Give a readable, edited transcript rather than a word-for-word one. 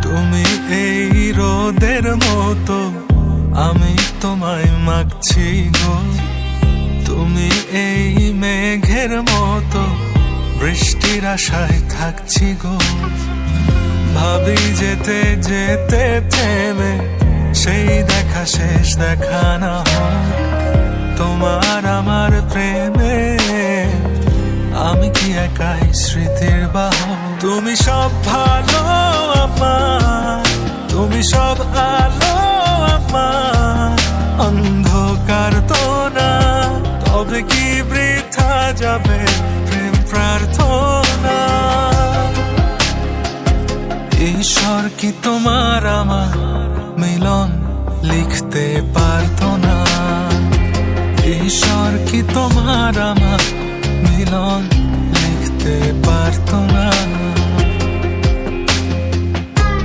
তুমি এই রোদের মতো, আমি তোমায় মাগছি গো। তুমি এই মেঘের মতো, বৃষ্টির আশায় থাকছি গো। ভাবি যেতে যেতে থেমে, সেই দেখা শেষ দেখা না হোক তোমার আমার প্রেমে। আমি কি একাই স্মৃতির বাহক? তুমি সব ভালো আমার, তুমি সব আলো আমার, অন্ধকার তো না, তবে কি বৃথা যাবে প্রেম প্রার্থনা? ঈশ্বর কি তোমার আমার মিলন লিখতে পারতো না? ঈশ্বর কি তোমার আমার মিলন লিখতে পারতো না?